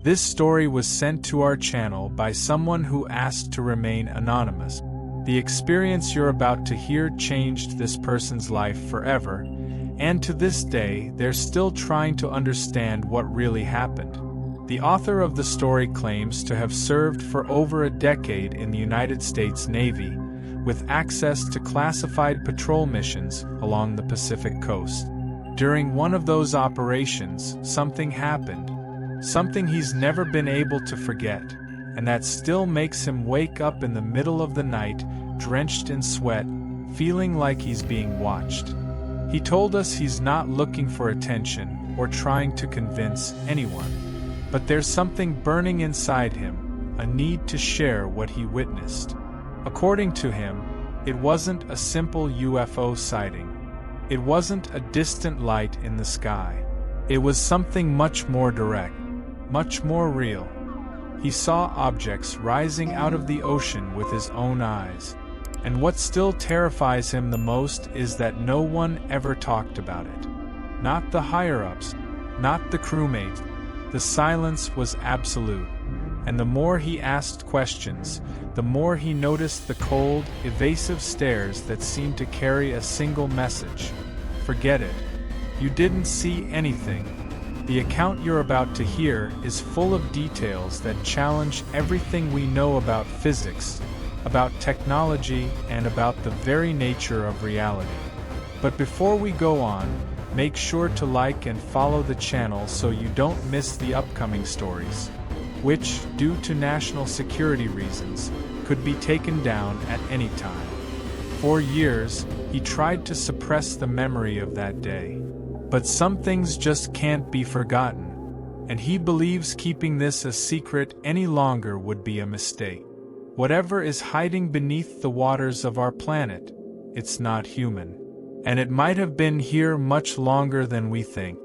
This story was sent to our channel by someone who asked to remain anonymous. The experience you're about to hear changed this person's life forever, and to this day, they're still trying to understand what really happened. The author of the story claims to have served for over a decade in the United States Navy, with access to classified patrol missions along the Pacific coast. During one of those operations, something happened. Something he's never been able to forget, and that still makes him wake up in the middle of the night, drenched in sweat, feeling like he's being watched. He told us he's not looking for attention or trying to convince anyone, but there's something burning inside him, a need to share what he witnessed. According to him, it wasn't a simple UFO sighting. It wasn't a distant light in the sky. It was something much more direct, much more real. He saw objects rising out of the ocean with his own eyes. And what still terrifies him the most is that no one ever talked about it. Not the higher-ups, not the crewmates. The silence was absolute. And the more he asked questions, the more he noticed the cold, evasive stares that seemed to carry a single message. Forget it. You didn't see anything. The account you're about to hear is full of details that challenge everything we know about physics, about technology, and about the very nature of reality. But before we go on, make sure to like and follow the channel so you don't miss the upcoming stories, which, due to national security reasons, could be taken down at any time. For years, he tried to suppress the memory of that day. But some things just can't be forgotten, and he believes keeping this a secret any longer would be a mistake. Whatever is hiding beneath the waters of our planet, it's not human. And it might have been here much longer than we think.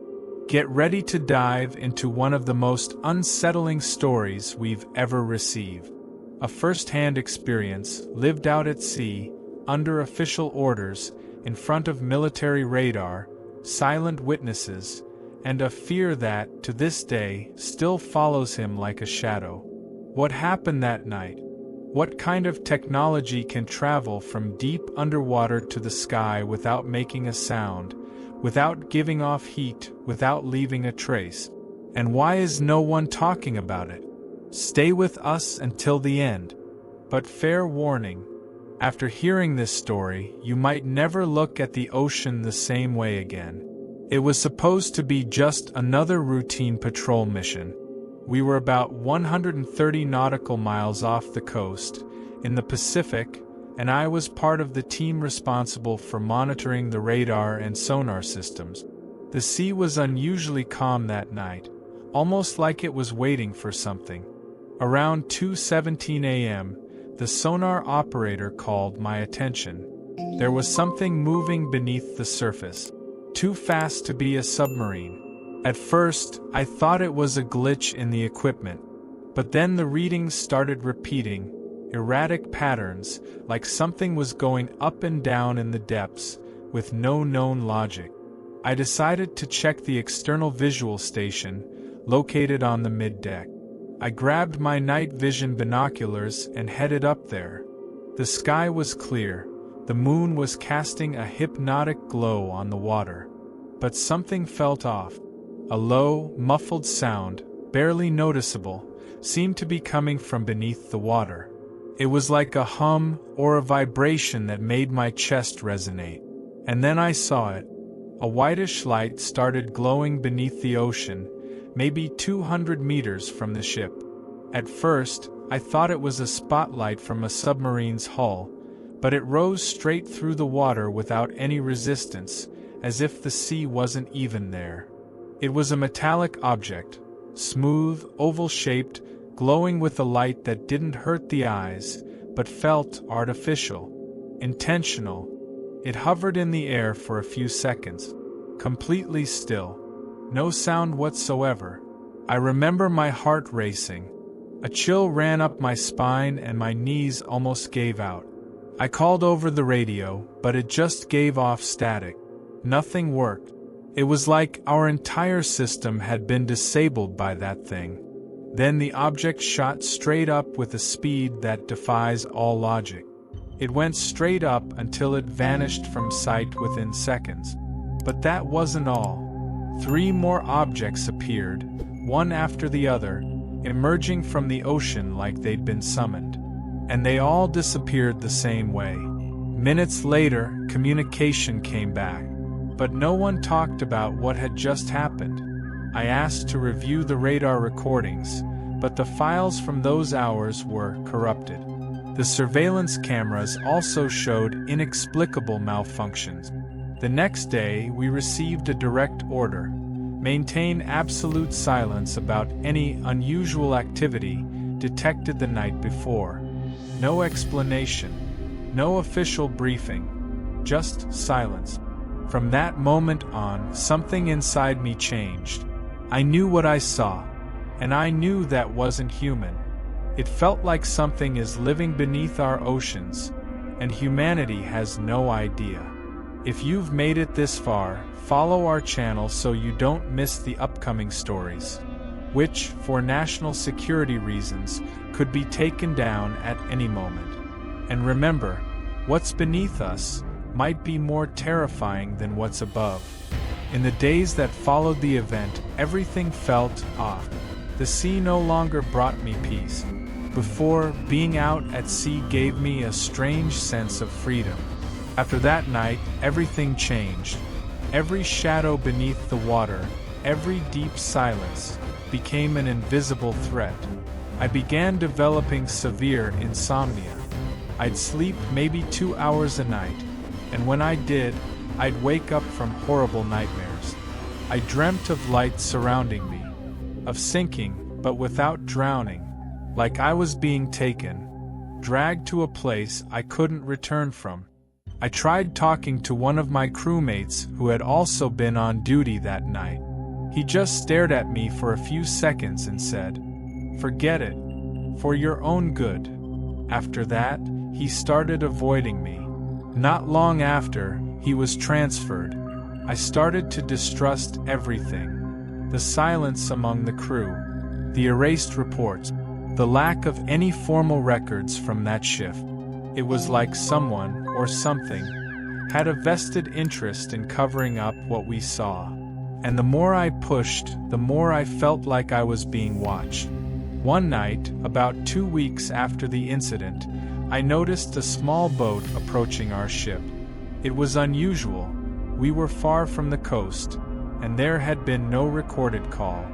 Get ready to dive into one of the most unsettling stories we've ever received. A first-hand experience, lived out at sea, under official orders, in front of military radar, silent witnesses, and a fear that, to this day, still follows him like a shadow. What happened that night? What kind of technology can travel from deep underwater to the sky without making a sound, without giving off heat, without leaving a trace? And why is no one talking about it? Stay with us until the end. But fair warning, after hearing this story, you might never look at the ocean the same way again. It was supposed to be just another routine patrol mission. We were about 130 nautical miles off the coast, in the Pacific, and I was part of the team responsible for monitoring the radar and sonar systems. The sea was unusually calm that night, almost like it was waiting for something. Around 2:17 a.m., the sonar operator called my attention. There was something moving beneath the surface, too fast to be a submarine. At first, I thought it was a glitch in the equipment, but then the readings started repeating, erratic patterns, like something was going up and down in the depths, with no known logic. I decided to check the external visual station, located on the middeck. I grabbed my night vision binoculars and headed up there. The sky was clear, the moon was casting a hypnotic glow on the water. But something felt off. A low, muffled sound, barely noticeable, seemed to be coming from beneath the water. It was like a hum or a vibration that made my chest resonate. And then I saw it. A whitish light started glowing beneath the ocean, maybe 200 meters from the ship. At first, I thought it was a spotlight from a submarine's hull, but it rose straight through the water without any resistance, as if the sea wasn't even there. It was a metallic object, smooth, oval-shaped, glowing with a light that didn't hurt the eyes, but felt artificial, intentional. It hovered in the air for a few seconds, completely still. No sound whatsoever. I remember my heart racing. A chill ran up my spine and my knees almost gave out. I called over the radio, but it just gave off static. Nothing worked. It was like our entire system had been disabled by that thing. Then the object shot straight up with a speed that defies all logic. It went straight up until it vanished from sight within seconds. But that wasn't all. 3 more objects appeared, one after the other, emerging from the ocean like they'd been summoned. And they all disappeared the same way. Minutes later, communication came back. But no one talked about what had just happened. I asked to review the radar recordings, but the files from those hours were corrupted. The surveillance cameras also showed inexplicable malfunctions. The next day, we received a direct order: maintain absolute silence about any unusual activity detected the night before. No explanation, no official briefing, just silence. From that moment on, something inside me changed. I knew what I saw, and I knew that wasn't human. It felt like something is living beneath our oceans, and humanity has no idea. If you've made it this far, follow our channel so you don't miss the upcoming stories, which, for national security reasons, could be taken down at any moment. And remember, what's beneath us might be more terrifying than what's above. In the days that followed the event, everything felt off. The sea no longer brought me peace. Before, being out at sea gave me a strange sense of freedom. After that night, everything changed. Every shadow beneath the water, every deep silence, became an invisible threat. I began developing severe insomnia. I'd sleep maybe 2 hours a night, and when I did, I'd wake up from horrible nightmares. I dreamt of light surrounding me, of sinking, but without drowning, like I was being taken, dragged to a place I couldn't return from. I tried talking to one of my crewmates who had also been on duty that night. He just stared at me for a few seconds and said, "Forget it, for your own good." After that, he started avoiding me. Not long after, he was transferred. I started to distrust everything. The silence among the crew, the erased reports, the lack of any formal records from that shift. It was like someone, or something, had a vested interest in covering up what we saw. And the more I pushed, the more I felt like I was being watched. One night, about 2 weeks after the incident, I noticed a small boat approaching our ship. It was unusual. We were far from the coast, and there had been no recorded call.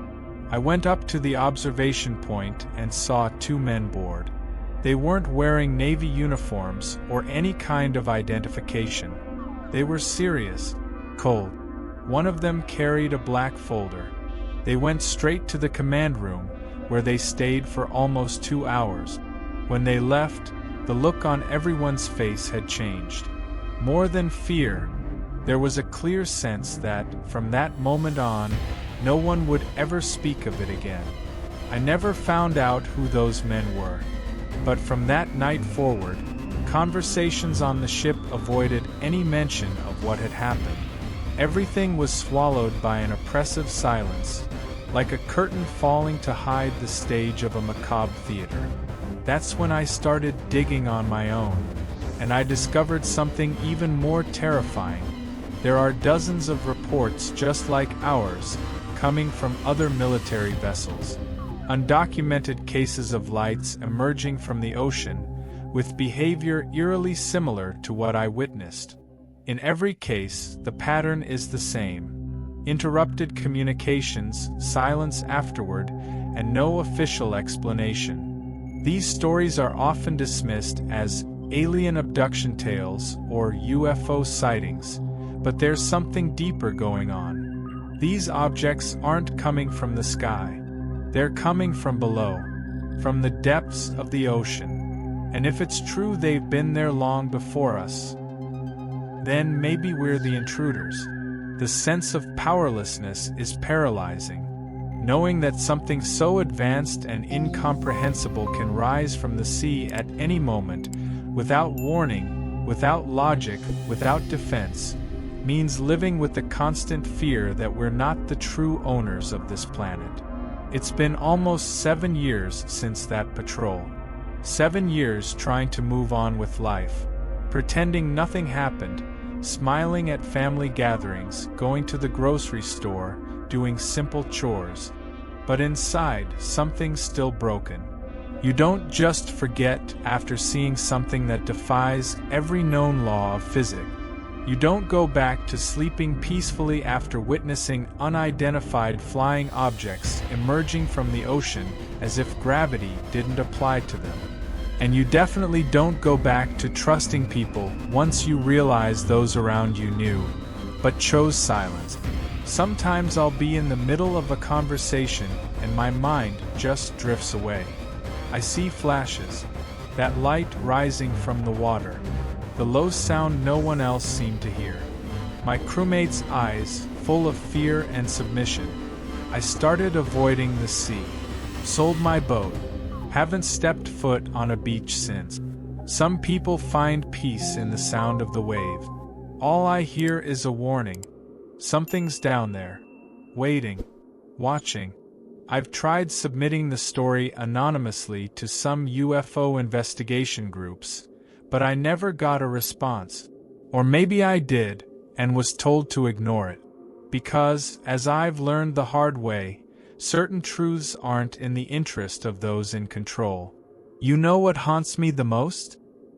I went up to the observation point and saw 2 men board. They weren't wearing Navy uniforms or any kind of identification. They were serious, cold. One of them carried a black folder. They went straight to the command room, where they stayed for almost 2 hours. When they left, the look on everyone's face had changed. More than fear, there was a clear sense that, from that moment on, no one would ever speak of it again. I never found out who those men were. But from that night forward, conversations on the ship avoided any mention of what had happened. Everything was swallowed by an oppressive silence, like a curtain falling to hide the stage of a macabre theater. That's when I started digging on my own, and I discovered something even more terrifying. There are dozens of reports just like ours, coming from other military vessels. Undocumented cases of lights emerging from the ocean, with behavior eerily similar to what I witnessed. In every case, the pattern is the same: interrupted communications, silence afterward, and no official explanation. These stories are often dismissed as alien abduction tales or UFO sightings, but there's something deeper going on. These objects aren't coming from the sky. They're coming from below, from the depths of the ocean. And if it's true they've been there long before us, then maybe we're the intruders. The sense of powerlessness is paralyzing. Knowing that something so advanced and incomprehensible can rise from the sea at any moment, without warning, without logic, without defense, means living with the constant fear that we're not the true owners of this planet. It's been almost 7 years since that patrol. 7 years trying to move on with life, pretending nothing happened, smiling at family gatherings, going to the grocery store, doing simple chores. But inside, something's still broken. You don't just forget after seeing something that defies every known law of physics. You don't go back to sleeping peacefully after witnessing unidentified flying objects emerging from the ocean as if gravity didn't apply to them. And you definitely don't go back to trusting people once you realize those around you knew, but chose silence. Sometimes I'll be in the middle of a conversation and my mind just drifts away. I see flashes, that light rising from the water, the low sound no one else seemed to hear. My crewmate's eyes, full of fear and submission. I started avoiding the sea. Sold my boat. Haven't stepped foot on a beach since. Some people find peace in the sound of the wave. All I hear is a warning. Something's down there. Waiting. Watching. I've tried submitting the story anonymously to some UFO investigation groups, but I never got a response. Or maybe I did, and was told to ignore it. Because, as I've learned the hard way, certain truths aren't in the interest of those in control. You know what haunts me the most?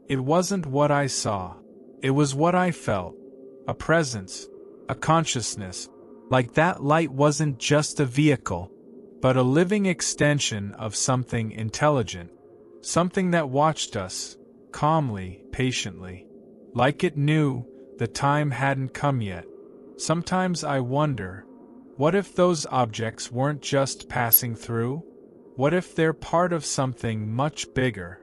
It wasn't what I saw. It was what I felt. A presence. A consciousness. Like that light wasn't just a vehicle, but a living extension of something intelligent. Something that watched us, calmly, patiently. Like it knew the time hadn't come yet. Sometimes I wonder, what if those objects weren't just passing through? What if they're part of something much bigger?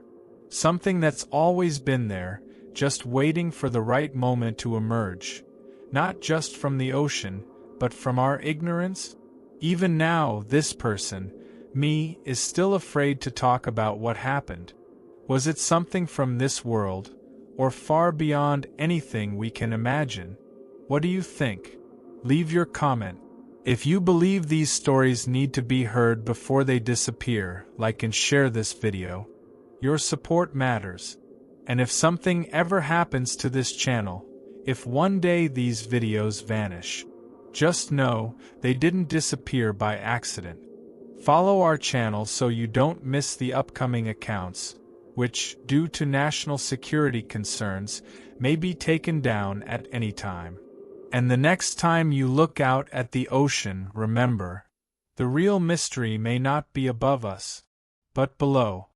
Something that's always been there, just waiting for the right moment to emerge. Not just from the ocean, but from our ignorance? Even now, this person, me, is still afraid to talk about what happened. Was it something from this world, or far beyond anything we can imagine? What do you think? Leave your comment. If you believe these stories need to be heard before they disappear, like and share this video. Your support matters. And if something ever happens to this channel, if one day these videos vanish, just know they didn't disappear by accident. Follow our channel so you don't miss the upcoming accounts, which, due to national security concerns, may be taken down at any time. And the next time you look out at the ocean, remember, the real mystery may not be above us, but below.